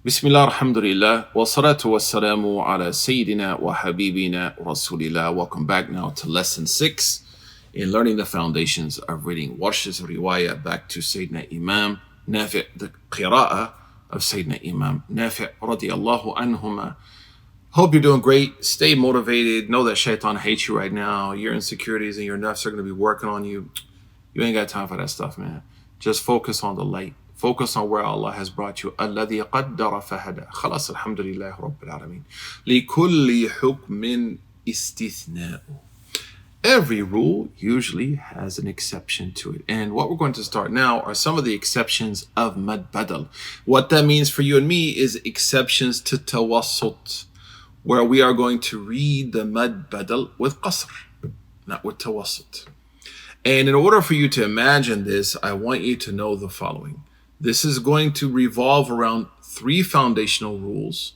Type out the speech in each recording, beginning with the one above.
Bismillah, alhamdulillah, wa salatu wa salamu ala Sayyidina wa Habibina Rasulillah. Welcome back now to lesson 6 in learning the foundations of reading Warsh's riwayah back to Sayyidina Imam Nafi', the qira'ah of Sayyidina Imam Nafi' radiyallahu anhuma. Hope you're doing great. Stay motivated. Know that shaitan hates you right now. Your insecurities and your nafs are going to be working on you. You ain't got time for that stuff, man. Just focus on the light. Focus on where Allah has brought you. الذي قدر فهدى. خلاص الحمد لله رب العالمين. لكل حكم استثناء. Every rule usually has an exception to it. And what we're going to start now are some of the exceptions of mad badal. What that means for you and me is exceptions to tawassut, where we are going to read the mad badal with qasr, not with tawassut. And in order for you to imagine this, I want you to know the following. This is going to revolve around 3 foundational rules,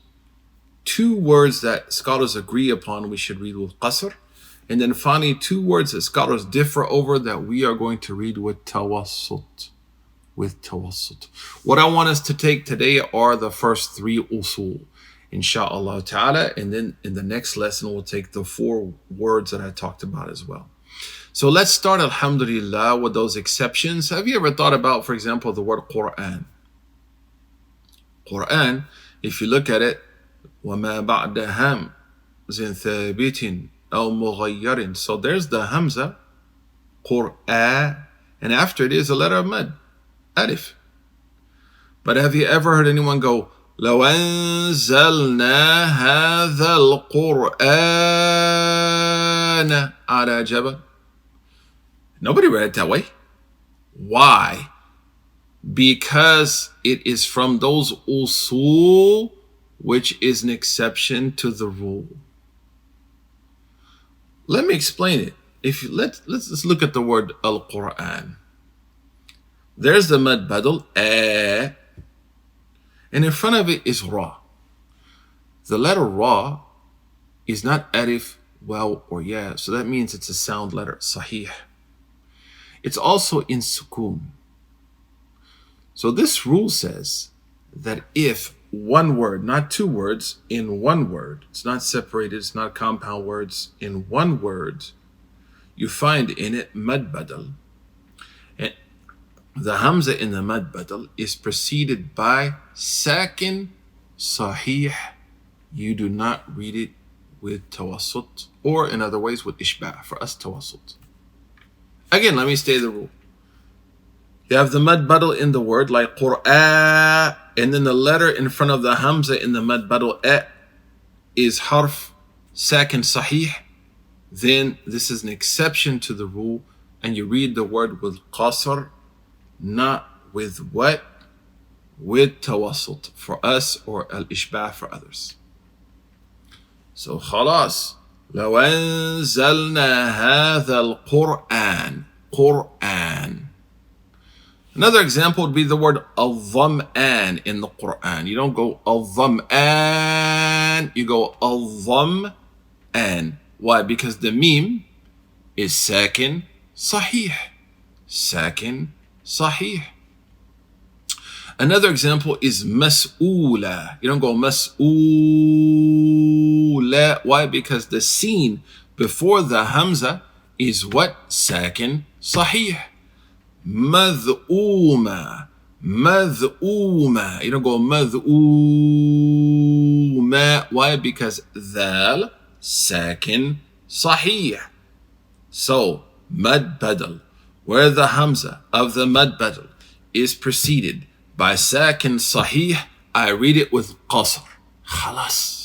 2 words that scholars agree upon we should read with qasr, and then finally 2 words that scholars differ over that we are going to read with tawassut. What I want us to take today are the first 3 usul, insha'Allah ta'ala, and then in the next lesson we'll take the 4 words that I talked about as well. So let's start, alhamdulillah, with those exceptions. Have you ever thought about, for example, the word Qur'an? Qur'an, if you look at it, وَمَا بَعْدَ هَمْزٍ ثَابِتٍ أَوْ مُغَيَّرٍ. So there's the hamza, Qur'an, and after it is a letter of mad, alif. But have you ever heard anyone go, لَوْ أَنزَلْنَا هَذَا الْقُرْآنَ عَلَى جَبَلٍ? Nobody read it that way. Why? Because it is from those usul which is an exception to the rule. Let me explain it. Let's look at the word al-Qur'an. There's the mad badal, and in front of it is ra. The letter ra is not alif, waw, or ya, so that means it's a sound letter, sahih. It's also in sukoon. So this rule says that if one word, not 2 words, in one word, it's not separated, it's not compound words, in one word, you find in it mad badal. And the hamza in the mad badal is preceded by sakin sahih. You do not read it with tawassut, or in other ways with ishba', for us tawassut. Again, let me state the rule. You have the mad badal in the word, like Qur'an, and then the letter in front of the hamza in the mad badal is harf sakin sahih. Then this is an exception to the rule, and you read the word with qasr, not with what? With tawassut for us, or al-ishba' for others. So khalas. لو أنزلنا هذا القرآن. Qur'an. Another example would be the word al-dham'an in the Qur'an. You don't go al-dham'an, you go al-dham'an. Why? Because the meme is sakin sahih. Sakin sahih. Another example is mas'oola. You don't go mas'oola. Why? Because the sin before the hamza is what? Sakin sahih. Mad'uma. Mad'uma. You don't go mad'uma. Why? Because dhal sakin sahih. So mad badal, where the hamza of the mad badal is preceded by sakin sahih, I read it with qasr. Khalas.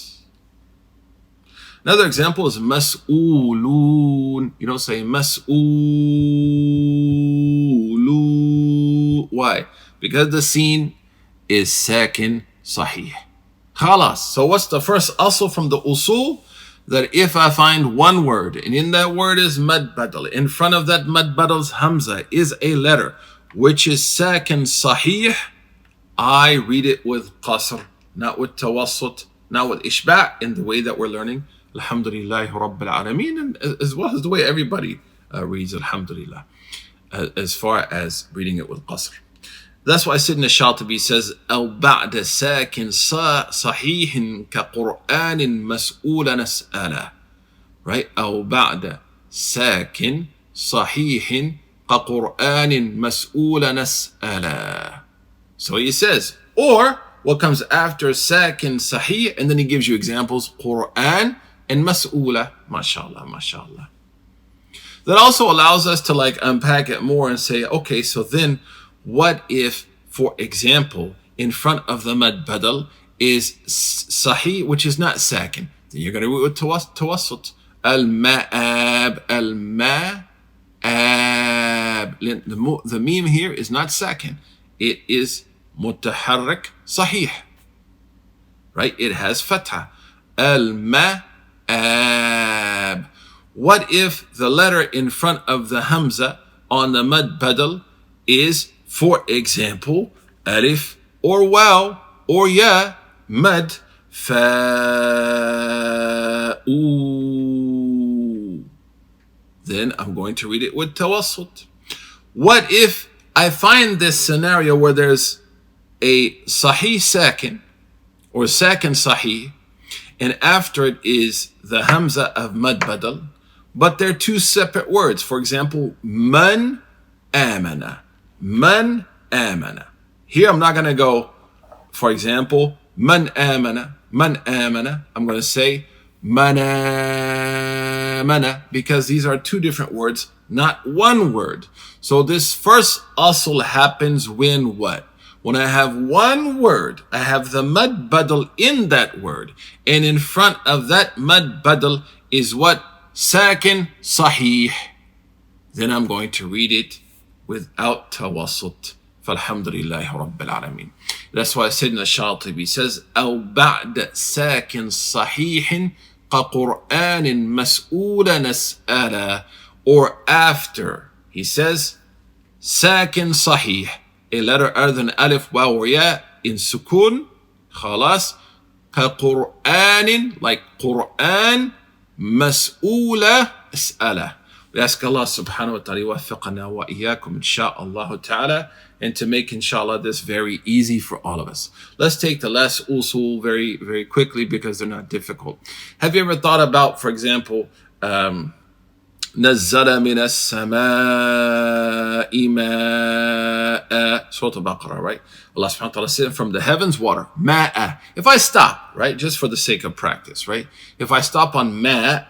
Another example is mas'ooloon. You don't say mas'ooloo. Why? Because the scene is sakin sahih. Khalas. So what's the first asl from the usul? That if I find one word, and in that word is mad badal, in front of that mad badal's hamza is a letter which is sakin sahih, I read it with qasr, not with tawassut, not with ishba', in the way that we're learning. Alhamdulillah Rabbil Alameen, and as well as the way everybody reads Alhamdulillah, as far as reading it with qasr. That's why Sidna Shatibi says, أو بعد ساكن صحيح كقرآن مسؤول نسأله. Right? أو بعد ساكن صحيح كقرآن مسؤول نسأله. So he says, or what comes after sakin sahih, and then he gives you examples, Qur'an and mas'ula. MashaAllah, MashaAllah. That also allows us to like unpack it more and say, okay, so then what if, for example, in front of the mad badal is sahih, which is not sakin? Then you're going to read with tawassut. Al-ma'ab, al-ma'ab. The meme here is not sakin. It is mutaharrik sahih. Right? It has fatha. Al-ma'ab. What if the letter in front of the hamza on the mad badal is, for example, alif or waw or ya, mad, fa'u? Then I'm going to read it with tawassut. What if I find this scenario where there's a sahih sakin or sakin sahih, and after it is the hamza of mad badal, but they're two separate words. For example, man amana. Man amana. Here I'm not going to go, for example, man amana, man amana. I'm going to say man amana, because these are two different words, not one word. So this first asl happens when what? When I have one word, I have the mad badal in that word, and in front of that mad badal is what? Sakin sahih. Then I'm going to read it without tawassut. Falhamdulillahi Rabbil Alameen. That's why Sayyidina Shatibi says, أو بعد ساكن صحيح كقرآن مسؤول نسأله. Or after, he says, sakin sahih, a letter other than alif, waw, or ya, in sukun, khalas, كقرآن, like Qur'an, مسؤولة اسأله. We ask Allah subhanahu wa ta'ala yuwaffiqana wa iyyakum insha'Allah ta'ala, and to make inshallah this very easy for all of us. Let's take the last usul very, very quickly because they're not difficult. Have you ever thought about, for example, نزل من السماء ماء, Surah Al-Baqarah, right? Allah subhanahu wa ta'ala said from the heavens water, ma'a. If I stop, right, just for the sake of practice, right? If I stop on ma'a,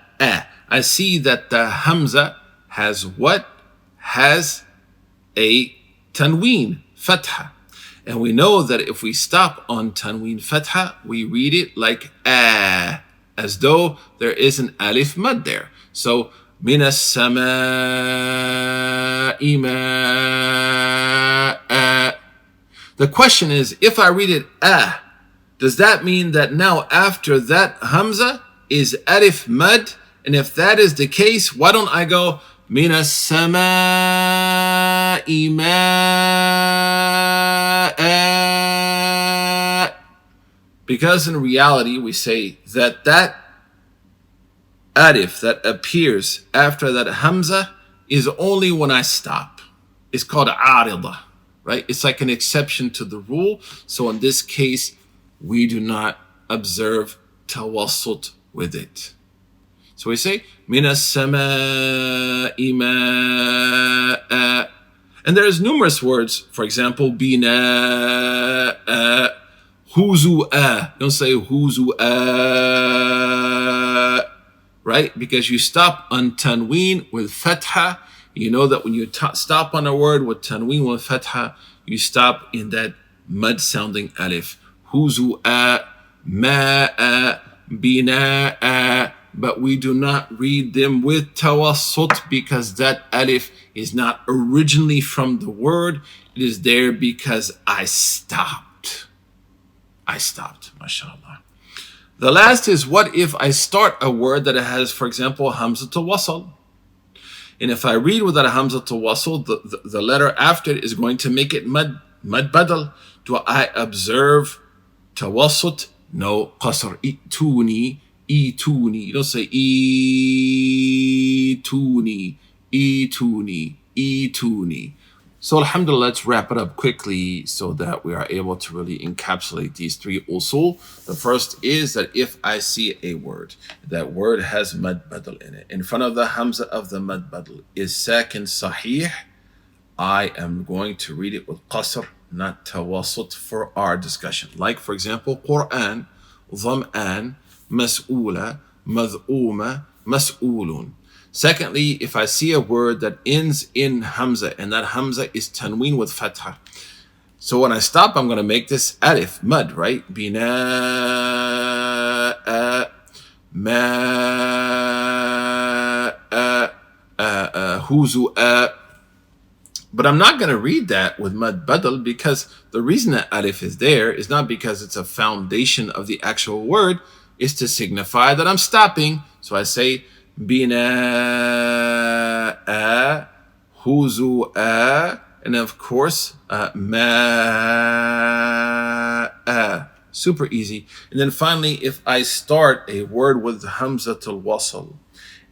I see that the hamza has what? Has a tanween, fatha. And we know that if we stop on tanween fatha, we read it like as though there is an alif mad there. So من السماء ماء. The question is, if I read it does that mean that now after that hamza is alif mad? And if that is the case, why don't I go من السماء ماء? Because in reality, we say that that alif that appears after that hamza is only when I stop. It's called arida, right? It's like an exception to the rule. So in this case, we do not observe tawassut with it. So we say min as-samaa'i maa'a. And there's numerous words. For example, bina'a, huzu'a. Don't say huzu'a. Right? Because you stop on tanween with fatha. You know that when you stop on a word with tanween with fatha, you stop in that mud sounding alif. Huzu'a, ma'a, bina'a. But we do not read them with tawassut because that alif is not originally from the word. It is there because I stopped. MashaAllah. The last is, what if I start a word that has, for example, hamzatul wasl? And if I read without a hamzatul wasl, the letter after it is going to make it mad badal. Do I observe tawassut? No, qasr, ituni. You don't say ituni. So alhamdulillah, let's wrap it up quickly so that we are able to really encapsulate these three usul. The first is that if I see a word, that word has mad badal in it. In front of the hamza of the mad badal is sakin sahih. I am going to read it with qasr, not tawassut for our discussion. Like for example, Qur'an, dham'an, mas'ula, madh'uma, mas'ulun. Secondly, if I see a word that ends in hamza and that hamza is tanween with fatha. So when I stop, I'm going to make this alif, mud, right? Bina'a, ma'a, huzu'a. But I'm not going to read that with mad badal because the reason that alif is there is not because it's a foundation of the actual word, is to signify that I'm stopping. So I say bina'a, huzu'a, and of course ma'a. Super easy. And then finally, if I start a word with hamzatul wasl,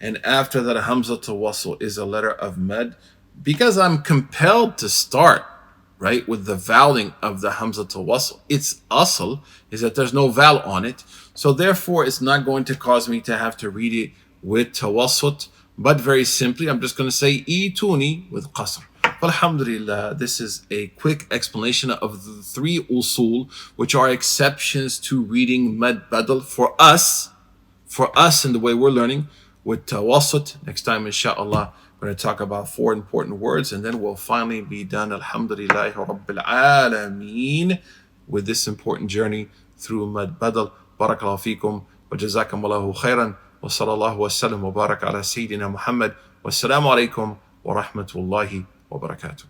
and after that hamzatul wasl is a letter of mad, because I'm compelled to start, right, with the vowing of the hamzatul wasl, its asl is that there's no vowel on it. So therefore, it's not going to cause me to have to read it with tawassut, but very simply, I'm just going to say ituni with qasr. Alhamdulillah, this is a quick explanation of the three usul, which are exceptions to reading mad badal for us in the way we're learning with tawassut. Next time, inshallah, we're going to talk about 4 important words, and then we'll finally be done, alhamdulillah rabbil alameen, with this important journey through mad badal. Barakallahu feekum wa jazakumullahu khairan wa sallallahu wa sallam wa barak ala Sayyidina Muhammad. Wassalamu alaikum wa rahmatullahi wa barakatuh.